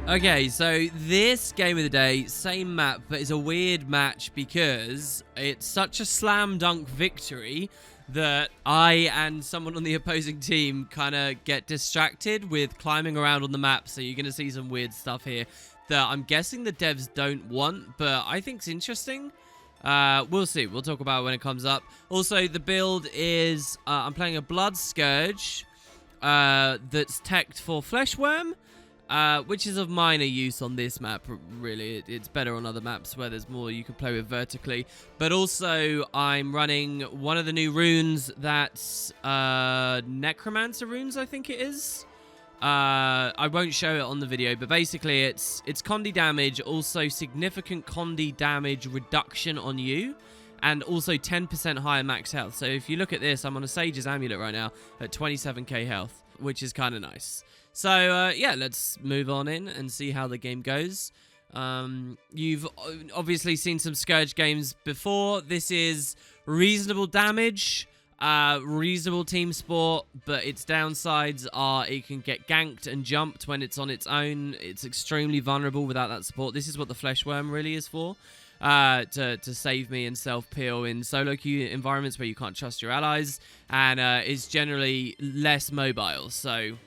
Okay, so this game of the day, same map, but it's a weird match because it's such a slam dunk victory that I and someone on the opposing team kind of get distracted with climbing around on the map. So you're going to see some weird stuff here that I'm guessing the devs don't want, but I think's interesting. We'll see. We'll talk about it when it comes up. Also, the build is I'm playing a Blood Scourge that's teched for Fleshworm. Which is of minor use on this map, really. It's better on other maps where there's more you can play with vertically. But also, I'm running one of the new runes that's Necromancer runes, I think it is. I won't show it on the video, but basically it's Condi damage, also significant Condi damage reduction on you, and also 10% higher max health. So if you look at this, I'm on a Sage's Amulet right now at 27k health, which is kind of nice. So, yeah, let's move on in and see how the game goes. You've obviously seen some Scourge games before. This is reasonable damage, reasonable team sport, but its downsides are it can get ganked and jumped when it's on its own. It's extremely vulnerable without that support. This is what the Fleshworm really is for, to save me and self-peel in solo queue environments where you can't trust your allies, and is generally less mobile, so...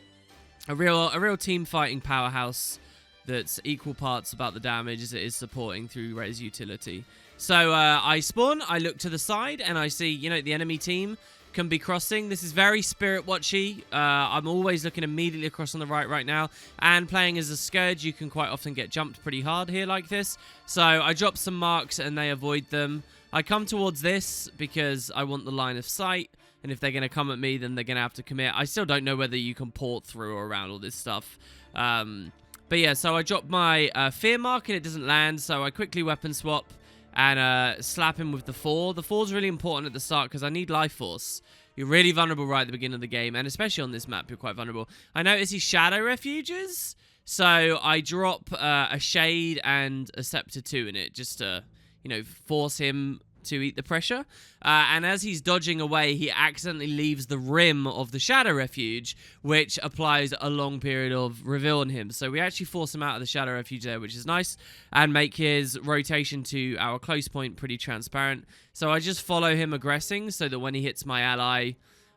A real team fighting powerhouse that's equal parts about the damage as it is supporting through res utility. So I spawn, I look to the side, and I see, you know, the enemy team can be crossing. This is very Spirit Watchy. I'm always looking immediately across on the right now. And playing as a Scourge, you can quite often get jumped pretty hard here like this. So I drop some marks and they avoid them. I come towards this because I want the line of sight. And if they're going to come at me, then they're going to have to commit. I still don't know whether you can port through or around all this stuff. But yeah, so I drop my Fear Mark and it doesn't land. So I quickly weapon swap and slap him with the 4. The 4 is really important at the start because I need Life Force. You're really vulnerable right at the beginning of the game. And especially on this map, you're quite vulnerable. I notice he's Shadow Refuges. So I drop a Shade and a Scepter 2 in it just to, you know, force him to eat the pressure, and as he's dodging away, he accidentally leaves the rim of the Shadow Refuge, which applies a long period of reveal on him. So we actually force him out of the Shadow Refuge there, which is nice, and make his rotation to our close point pretty transparent. So I just follow him aggressing, so that when he hits my ally,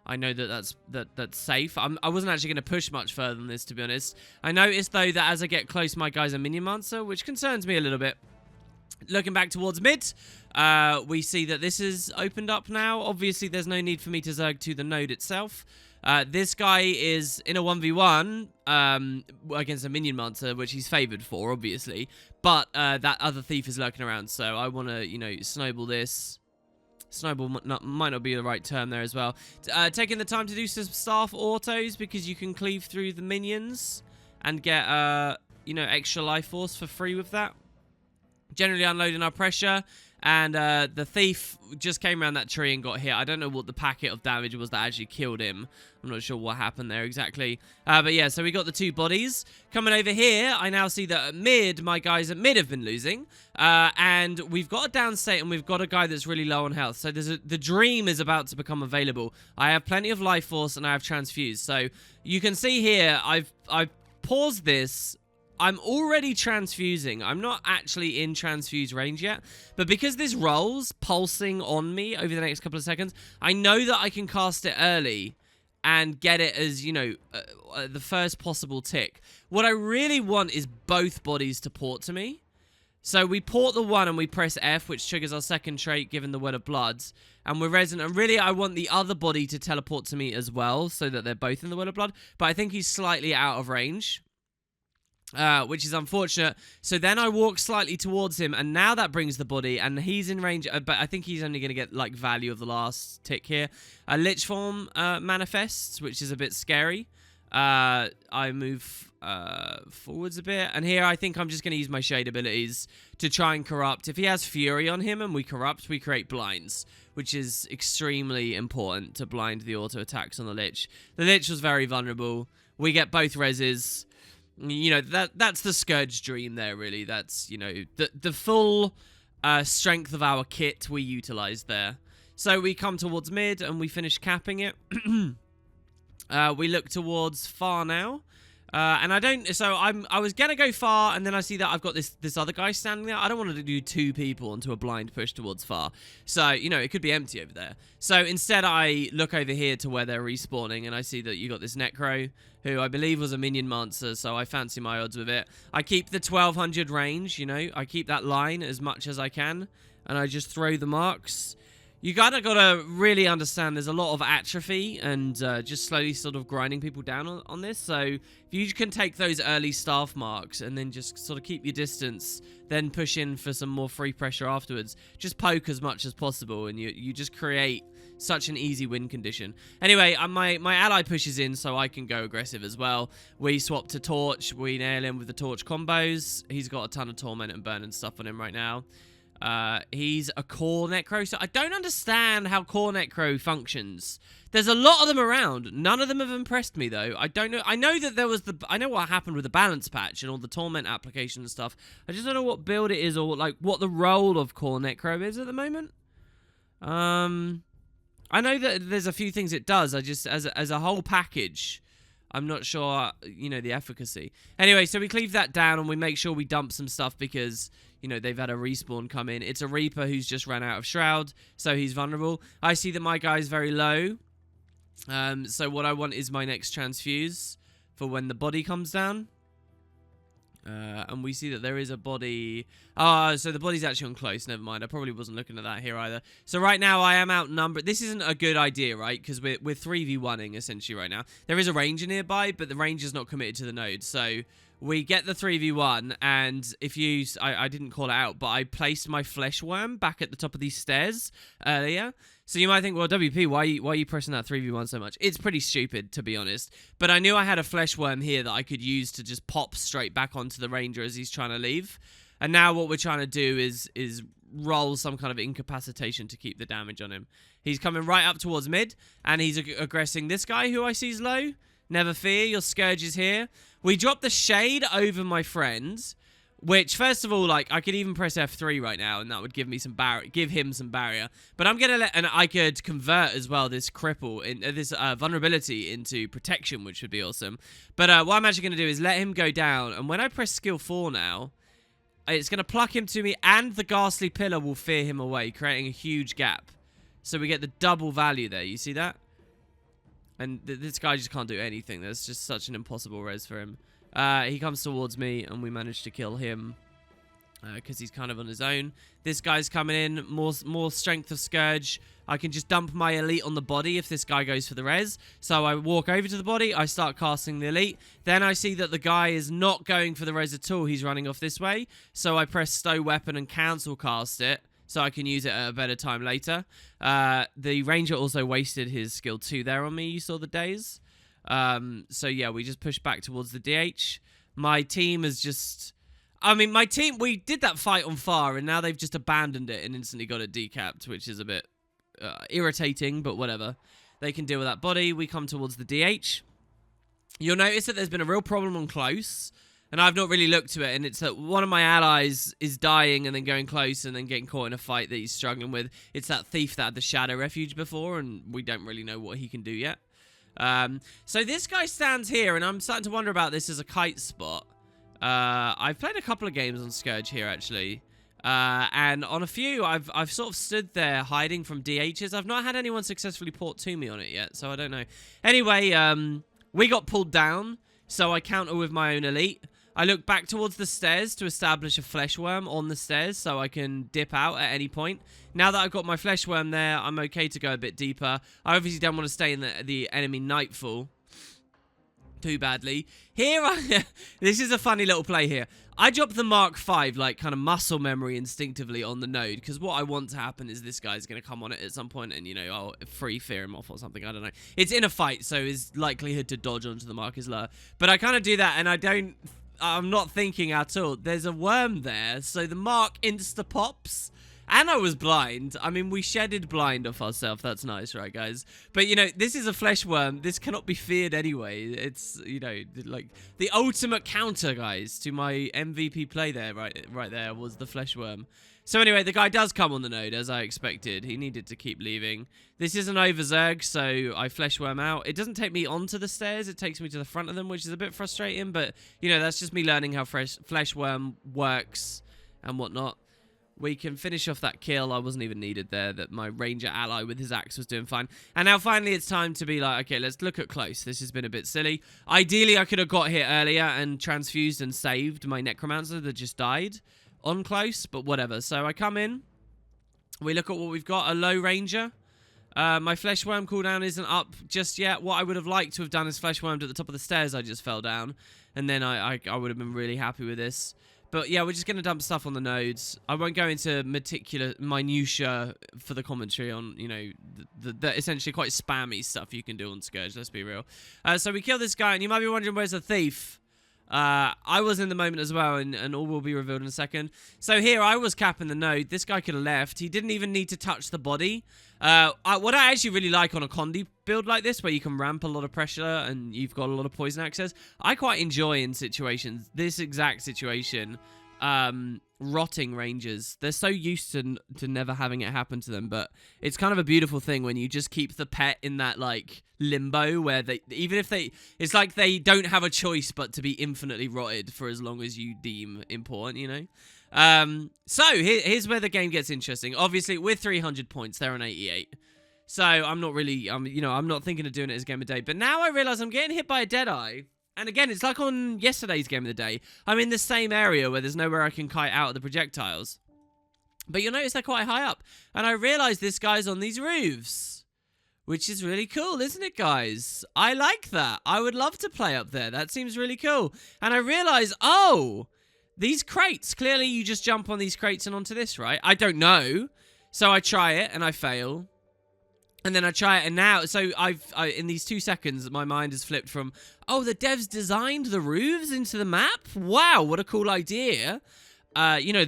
I know that that's safe. I wasn't actually going to push much further than this, to be honest. I noticed, though, that as I get close, my guy's a Minion Monster, which concerns me a little bit. Looking back towards mid, we see that this is opened up now. Obviously, there's no need for me to Zerg to the node itself. This guy is in a 1v1 against a Minion Monster, which he's favored for, obviously. But that other thief is lurking around, so I want to, you know, snowball this. Snowball might not be the right term there as well. Taking the time to do some staff autos because you can cleave through the minions and get, you know, extra life force for free with that. Generally unloading our pressure, and the thief just came around that tree and got hit. I don't know what the packet of damage was that actually killed him. I'm not sure what happened there exactly. But yeah, so we got the 2 bodies. Coming over here, I now see that at mid, my guys at mid have been losing. And we've got a down state and we've got a guy that's really low on health. So the dream is about to become available. I have plenty of life force and I have transfuse. So you can see here, I've paused this. I'm already transfusing. I'm not actually in transfuse range yet. But because this rolls pulsing on me over the next couple of seconds, I know that I can cast it early and get it as, you know, the first possible tick. What I really want is both bodies to port to me. So we port the one and we press F, which triggers our second trait given the Word of Bloods. And we're resonant. And really, I want the other body to teleport to me as well so that they're both in the Word of Blood. But I think he's slightly out of range. Which is unfortunate. So then I walk slightly towards him, and now that brings the body, and he's in range, but I think he's only going to get, like, value of the last tick here. A Lich Form manifests, which is a bit scary. I move forwards a bit, and here I think I'm just going to use my Shade abilities to try and corrupt. If he has Fury on him and we corrupt, we create blinds, which is extremely important to blind the auto attacks on the Lich. The Lich was very vulnerable. We get both reses. You know, that's the Scourge dream there, really. That's, you know, the full strength of our kit we utilized there. So we come towards mid and we finish capping it. We look towards far now. And I don't, so I was gonna go far, and then I see that I've got this other guy standing there. I don't want to do 2 people onto a blind push towards far. So, you know, it could be empty over there. So instead I look over here to where they're respawning, and I see that you got this Necro, who I believe was a minion monster, so I fancy my odds with it. I keep the 1200 range, you know, I keep that line as much as I can, and I just throw the marks. You gotta really understand there's a lot of atrophy and just slowly sort of grinding people down on this. So if you can take those early staff marks and then just sort of keep your distance, then push in for some more free pressure afterwards, just poke as much as possible, and you just create such an easy win condition. Anyway, my ally pushes in so I can go aggressive as well. We swap to Torch. We nail him with the Torch combos. He's got a ton of Torment and Burn and stuff on him right now. He's a core Necro, so I don't understand how core Necro functions. There's a lot of them around. None of them have impressed me, though. I don't know. I know that there was I know what happened with the balance patch and all the Torment application and stuff. I just don't know what build it is or, like, what the role of core Necro is at the moment. I know that there's a few things it does. I just, as a whole package, I'm not sure, you know, the efficacy. Anyway, so we cleave that down and we make sure we dump some stuff because, you know, they've had a respawn come in. It's a Reaper who's just ran out of Shroud, so he's vulnerable. I see that my guy's very low. So what I want is my next transfuse for when the body comes down. And we see that there is a body. So the body's actually on close. Never mind. I probably wasn't looking at that here either. So right now I am outnumbered. This isn't a good idea, right? Because we're 3v1ing essentially right now. There is a ranger nearby, but the ranger's not committed to the node. So we get the 3v1, and if you... I didn't call it out, but I placed my flesh worm back at the top of these stairs earlier. So you might think, well, WP, why are you pressing that 3v1 so much? It's pretty stupid, to be honest. But I knew I had a flesh worm here that I could use to just pop straight back onto the ranger as he's trying to leave. And now what we're trying to do is roll some kind of incapacitation to keep the damage on him. He's coming right up towards mid, and he's aggressing this guy who I see is low. Never fear, your Scourge is here. We drop the shade over my friends, which, first of all, like, I could even press F3 right now, and that would give me some give him some barrier. But I'm gonna and I could convert as well this cripple in this vulnerability into protection, which would be awesome. But what I'm actually gonna do is let him go down, and when I press skill 4 now, it's gonna pluck him to me, and the ghastly pillar will fear him away, creating a huge gap. So we get the double value there. You see that? And this guy just can't do anything. There's just such an impossible res for him. He comes towards me, and we manage to kill him because he's kind of on his own. This guy's coming in. More strength of Scourge. I can just dump my elite on the body if this guy goes for the res. So I walk over to the body. I start casting the elite. Then I see that the guy is not going for the res at all. He's running off this way. So I press stow weapon and cancel cast it, so I can use it at a better time later. The ranger also wasted his skill 2 there on me. You saw the days. So yeah, we just push back towards the DH. My team is just... I mean, my team... We did that fight on far, and now they've just abandoned it and instantly got it decapped, which is a bit irritating, but whatever. They can deal with that body. We come towards the DH. You'll notice that there's been a real problem on close, and I've not really looked to it, and it's that one of my allies is dying and then going close and then getting caught in a fight that he's struggling with. It's that thief that had the Shadow Refuge before, and we don't really know what he can do yet. So this guy stands here, and I'm starting to wonder about this as a kite spot. I've played a couple of games on Scourge here, actually. And on a few, I've sort of stood there hiding from DHs. I've not had anyone successfully port to me on it yet, so I don't know. Anyway, we got pulled down, so I counter with my own elite. I look back towards the stairs to establish a flesh worm on the stairs so I can dip out at any point. Now that I've got my flesh worm there, I'm okay to go a bit deeper. I obviously don't want to stay in the enemy nightfall too badly. Here, this is a funny little play here. I drop the Mark 5, like, kind of muscle memory instinctively on the node, because what I want to happen is this guy's going to come on it at some point and, you know, I'll free fear him off or something. I don't know. It's in a fight, so his likelihood to dodge onto the Mark is lower. But I kind of do that, and I'm not thinking at all. There's a worm there, so the Mark insta-pops, And I was blind. I mean, we shedded blind off ourselves. That's nice, right, guys? But, you know, this is a flesh worm. This cannot be feared anyway. It's, you know, like the ultimate counter, guys, to my MVP play there, right there, was the flesh worm. So anyway, the guy does come on the node, as I expected. He needed to keep leaving. This is an overzerg, so I flesh worm out. It doesn't take me onto the stairs. It takes me to the front of them, which is a bit frustrating. But, you know, that's just me learning how flesh worm works and whatnot. We can finish off that kill. I wasn't even needed there. That my ranger ally with his axe was doing fine. And now finally it's time to be like, okay, let's look at close. This has been a bit silly. Ideally, I could have got here earlier and transfused and saved my necromancer that just died on close, but whatever. So I come in. We look at what we've got. A low ranger. My flesh worm cooldown isn't up just yet. What I would have liked to have done is flesh wormed at the top of the stairs. I just fell down. And then I would have been really happy with this. But yeah, we're just going to dump stuff on the nodes. I won't go into minutiae for the commentary on, you know, the essentially quite spammy stuff you can do on Scourge, let's be real. So we kill this guy, and you might be wondering where's the thief. I was in the moment as well, and all will be revealed in a second. So here, I was capping the node. This guy could have left. He didn't even need to touch the body. What I actually really like on a Condi build like this, where you can ramp a lot of pressure and you've got a lot of poison access, I quite enjoy in situations, this exact situation, rotting rangers. They're so used to never having it happen to them, but it's kind of a beautiful thing when you just keep the pet in that, like, limbo where they, even if they, it's like they don't have a choice but to be infinitely rotted for as long as you deem important, you know? So here's where the game gets interesting. Obviously, with 300 points, they're on 88. So I'm not really, you know, I'm not thinking of doing it as game of the day. But now I realize I'm getting hit by a Deadeye. And again, it's like on yesterday's game of the day. I'm in the same area where there's nowhere I can kite out of the projectiles. But you'll notice they're quite high up. And I realize this guy's on these roofs, which is really cool, isn't it, guys? I like that. I would love to play up there. That seems really cool. And I realize, oh, these crates, clearly you just jump on these crates and onto this, right? I don't know. So I try it and I fail. And then I try it, and now, so in these 2 seconds, my mind has flipped from, oh, the devs designed the roofs into the map? Wow, what a cool idea. You know,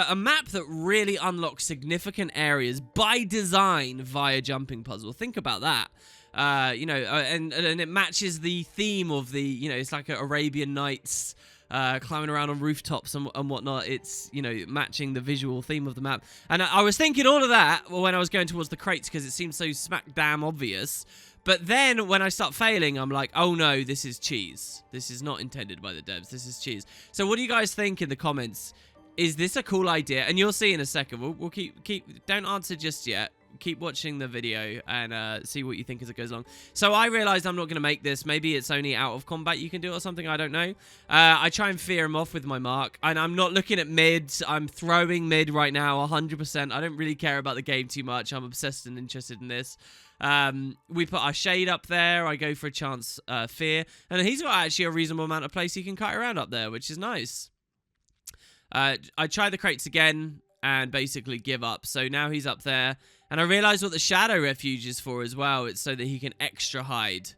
a map that really unlocks significant areas by design via jumping puzzle. Think about that. You know, and it matches the theme of the, you know, it's like an Arabian Nights, climbing around on rooftops and whatnot. It's, you know, matching the visual theme of the map. And I was thinking all of that when I was going towards the crates because it seems so smack damn obvious. But then when I start failing, I'm like, oh no, this is cheese. This is not intended by the devs. This is cheese. So what do you guys think in the comments? Is this a cool idea? And you'll see in a second. We'll keep don't answer just yet. Keep watching the video and see what you think as it goes along. So I realized I'm not going to make this. Maybe it's only out of combat you can do it or something. I don't know. I try and fear him off with my mark. And I'm not looking at mid. I'm throwing mid right now 100%. I don't really care about the game too much. I'm obsessed and interested in this. We put our shade up there. I go for a chance fear. And he's got actually a reasonable amount of place he can kite around up there, which is nice. I try the crates again and basically give up. So now he's up there. And I realized what the shadow refuge is for as well. It's so that he can extra hide.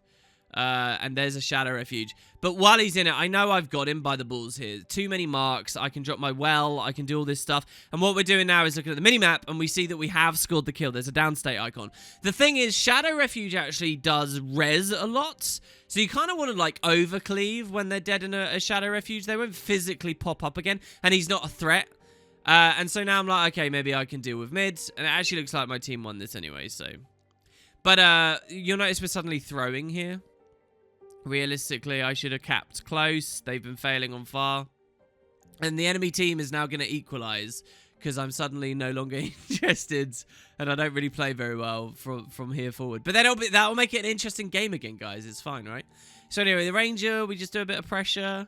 And there's a shadow refuge. But while he's in it, I know I've got him by the balls here. Too many marks. I can drop my well. I can do all this stuff. And what we're doing now is looking at the minimap, and we see that we have scored the kill. There's a downstate icon. The thing is, shadow refuge actually does res a lot. So you kind of want to, like, overcleave when they're dead in a shadow refuge. They won't physically pop up again. And he's not a threat. And so now I'm like, okay, maybe I can deal with mids. And it actually looks like my team won this anyway, so. But you'll notice we're suddenly throwing here. Realistically, I should have capped close. They've been failing on far. And the enemy team is now going to equalize because I'm suddenly no longer interested. And I don't really play very well from here forward. But that'll make it an interesting game again, guys. It's fine, right? So anyway, the Ranger, we just do a bit of pressure.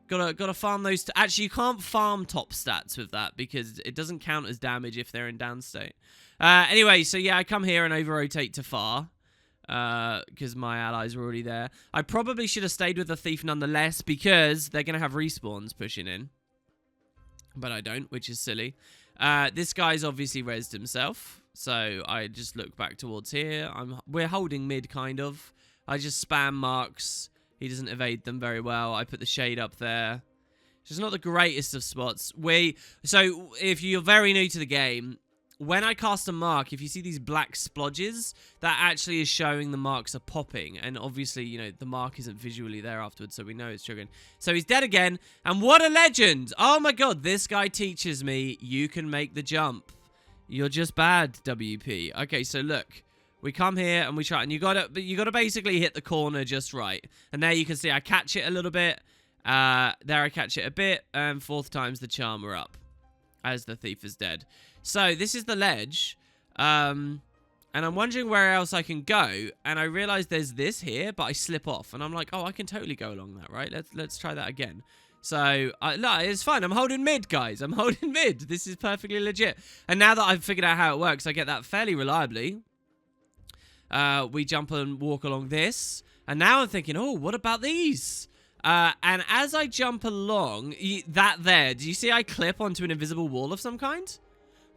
Gotta farm those. Actually, you can't farm top stats with that because it doesn't count as damage if they're in downstate. Anyway, so yeah, I come here and over-rotate to far because my allies were already there. I probably should have stayed with the thief nonetheless because they're going to have respawns pushing in. But I don't, which is silly. This guy's obviously rezzed himself, so I just look back towards here. We're holding mid, kind of. I just spam marks. He doesn't evade them very well. I put the shade up there. It's not the greatest of spots. So if you're very new to the game, when I cast a mark, if you see these black splodges, that actually is showing the marks are popping. And obviously, you know, the mark isn't visually there afterwards, so we know it's triggering. So he's dead again. And what a legend! Oh my god, this guy teaches me you can make the jump. You're just bad, WP. Okay, so look. We come here and we try, and you gotta basically hit the corner just right. And there you can see I catch it a little bit. There I catch it a bit, and 4th time's the charm, we're up. As the thief is dead. So, this is the ledge. And I'm wondering where else I can go. And I realize there's this here, but I slip off. And I'm like, oh, I can totally go along that, right? Let's try that again. So, no, it's fine. I'm holding mid, guys. I'm holding mid. This is perfectly legit. And now that I've figured out how it works, I get that fairly reliably. We jump and walk along this. And now I'm thinking, oh, what about these? And as I jump along, do you see I clip onto an invisible wall of some kind?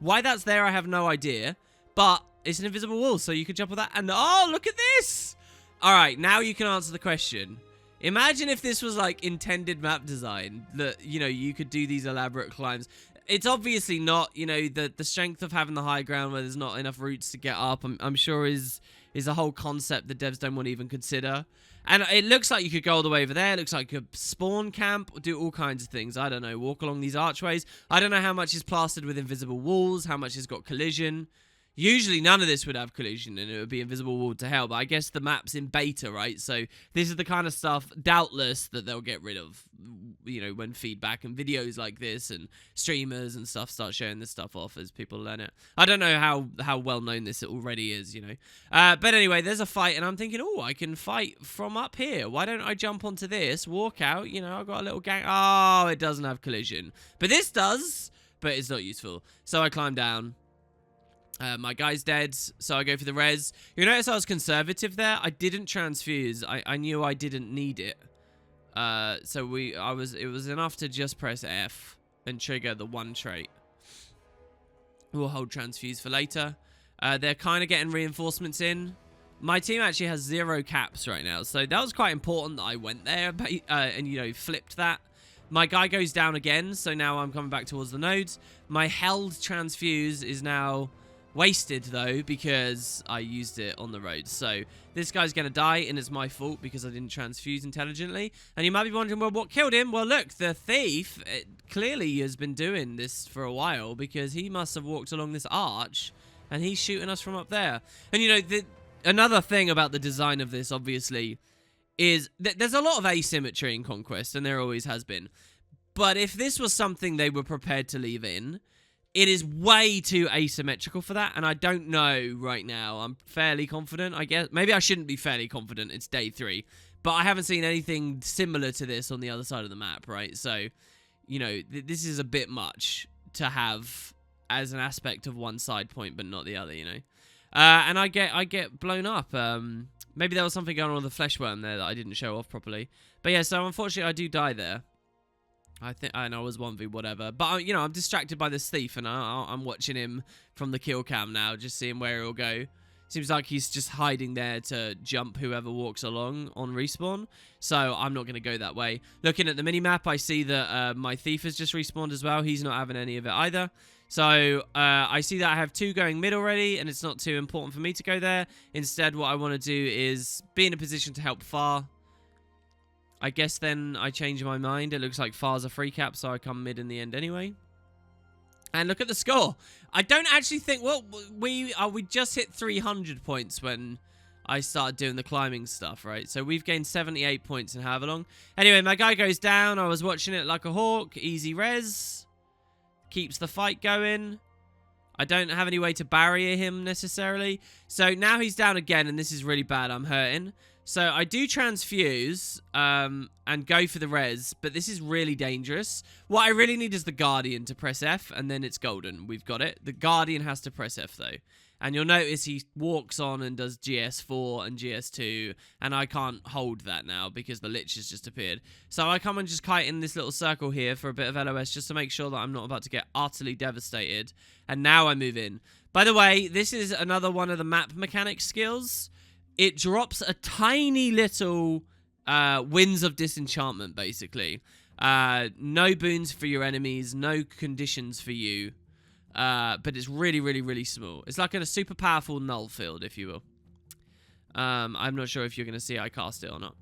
Why that's there, I have no idea. But it's an invisible wall, so you can jump on that. And, oh, look at this! Alright, now you can answer the question. Imagine if this was, like, intended map design. That, you know, you could do these elaborate climbs. It's obviously not, you know, the strength of having the high ground where there's not enough routes to get up, I'm sure is a whole concept that devs don't want to even consider. And it looks like you could go all the way over there. It looks like you could spawn camp, do all kinds of things. I don't know, walk along these archways. I don't know how much is plastered with invisible walls, how much has got collision. Usually none of this would have collision and it would be invisible wall to hell, but I guess the map's in beta, right? So this is the kind of stuff, doubtless, that they'll get rid of, you know, when feedback and videos like this and streamers and stuff start showing this stuff off as people learn it. I don't know how well known this already is, you know. But anyway, there's a fight and I'm thinking, oh, I can fight from up here. Why don't I jump onto this, walk out, you know, I've got a little gang. Oh, it doesn't have collision. But this does, but it's not useful. So I climb down. My guy's dead, so I go for the res. You notice I was conservative there. I didn't transfuse. I knew I didn't need it. It was enough to just press F and trigger the one trait. We'll hold transfuse for later. They're kind of getting reinforcements in. My team actually has 0 caps right now, so that was quite important that I went there and, you know, flipped that. My guy goes down again, so now I'm coming back towards the nodes. My held transfuse is now wasted, though, because I used it on the road. So this guy's going to die, and it's my fault because I didn't transfuse intelligently. And you might be wondering, well, what killed him? Well, look, the thief clearly has been doing this for a while because he must have walked along this arch, and he's shooting us from up there. And, you know, another thing about the design of this, obviously, is that there's a lot of asymmetry in Conquest, and there always has been. But if this was something they were prepared to leave in, it is way too asymmetrical for that, and I don't know right now. I'm fairly confident, I guess. Maybe I shouldn't be fairly confident. It's day 3. But I haven't seen anything similar to this on the other side of the map, right? So, you know, this is a bit much to have as an aspect of one side point, but not the other, you know? And I get blown up. Maybe there was something going on with the flesh worm there that I didn't show off properly. But yeah, so unfortunately I do die there. I know I was 1v whatever, but you know, I'm distracted by this thief, and I'm watching him from the kill cam now, just seeing where he'll go. Seems like he's just hiding there to jump whoever walks along on respawn, so I'm not going to go that way. Looking at the minimap, I see that my thief has just respawned as well. He's not having any of it either. So I see that I have 2 going mid already, and it's not too important for me to go there. Instead, what I want to do is be in a position to help Far. I guess then I change my mind. It looks like Far's a free cap, so I come mid in the end anyway. And look at the score. I don't actually think... Well, we just hit 300 points when I started doing the climbing stuff, right? So we've gained 78 points in however long. Anyway, my guy goes down. I was watching it like a hawk. Easy res. Keeps the fight going. I don't have any way to barrier him necessarily. So now he's down again, and this is really bad. I'm hurting. So I do transfuse and go for the res, but this is really dangerous. What I really need is the Guardian to press F, and then it's golden. We've got it. The Guardian has to press F, though. And you'll notice he walks on and does GS4 and GS2, and I can't hold that now because the Lich has just appeared. So I come and just kite in this little circle here for a bit of LOS just to make sure that I'm not about to get utterly devastated. And now I move in. By the way, this is another one of the map mechanics skills. It drops a tiny little winds of disenchantment, basically. No boons for your enemies, no conditions for you. But it's really, really, really small. It's like a super powerful null field, if you will. I'm not sure if you're going to see I cast it or not.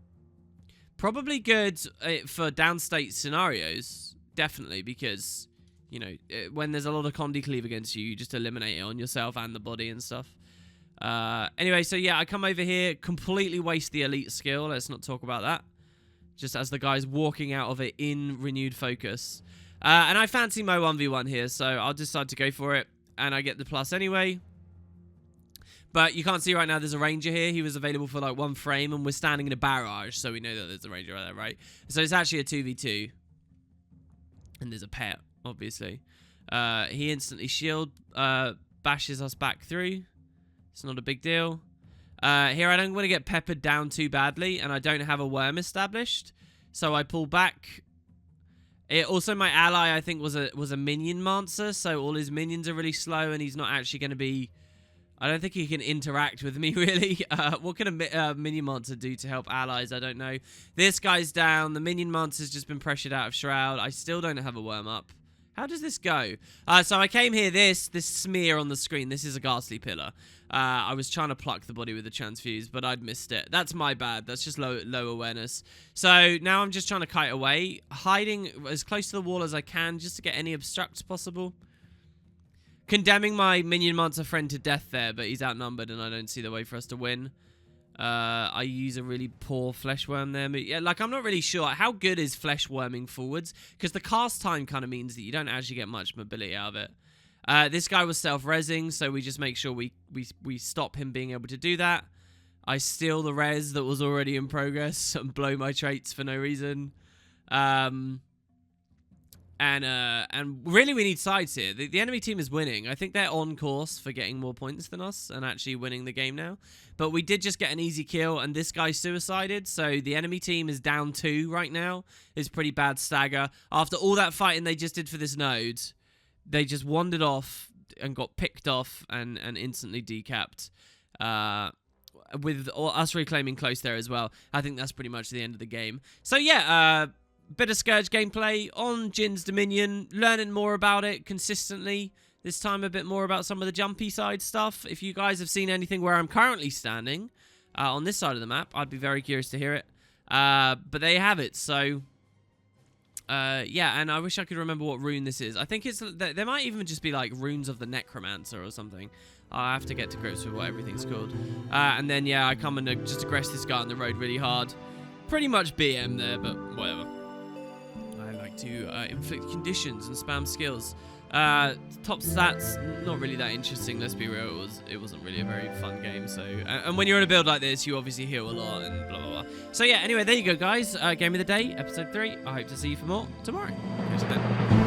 Probably good for downstate scenarios, definitely, because, you know, when there's a lot of Condi cleave against you, you just eliminate it on yourself and the body and stuff. Anyway, so yeah, I come over here, completely waste the elite skill. Let's not talk about that. Just as the guy's walking out of it in renewed focus. And I fancy my 1v1 here, so I'll decide to go for it. And I get the plus anyway. But you can't see right now there's a ranger here. He was available for like 1 frame, and we're standing in a barrage, so we know that there's a ranger right there, right? So it's actually a 2v2. And there's a pet, obviously. He instantly shield bashes us back through. It's not a big deal. Here I don't want to get peppered down too badly, and I don't have a worm established. So I pull back. Also, my ally, I think, was a minion monster, so all his minions are really slow, and he's not actually going to be... I don't think he can interact with me, really. What can a minion monster do to help allies? I don't know. This guy's down. The minion monster's just been pressured out of Shroud. I still don't have a worm up. How does this go? So I came here, this smear on the screen. This is a ghastly pillar. I was trying to pluck the body with the transfuse, but I'd missed it. That's my bad. That's just low awareness. So now I'm just trying to kite away, hiding as close to the wall as I can, just to get any obstructs possible. Condemning my minion monster friend to death there, but he's outnumbered, and I don't see the way for us to win. I use a really poor flesh worm there. But yeah, like, I'm not really sure. How good is flesh worming forwards? Because the cast time kind of means that you don't actually get much mobility out of it. This guy was self-resing, so we just make sure we stop him being able to do that. I steal the res that was already in progress and blow my traits for no reason. And really we need sides here. The enemy team is winning. I think they're on course for getting more points than us and actually winning the game now. But we did just get an easy kill, and this guy suicided, so the enemy team is down 2 right now. It's pretty bad stagger. After all that fighting they just did for this node, they just wandered off and got picked off and instantly decapped. With us reclaiming close there as well. I think that's pretty much the end of the game. So yeah, bit of Scourge gameplay on Djinn's Dominion, learning more about it consistently. This time a bit more about some of the jumpy side stuff. If you guys have seen anything where I'm currently standing on this side of the map, I'd be very curious to hear it. But there you have it. So, yeah, and I wish I could remember what rune this is. I think it's there might even just be like runes of the Necromancer or something. I have to get to grips with what everything's called. And then, yeah, I come and just aggress this guy on the road really hard. Pretty much BM there, but whatever. To inflict conditions and spam skills. Top stats, not really that interesting, let's be real. It wasn't really a very fun game. So and when you're in a build like this, you obviously heal a lot and blah blah blah. So yeah, anyway, there you go guys, game of the day, episode 3. I hope to see you for more tomorrow. Catch you then.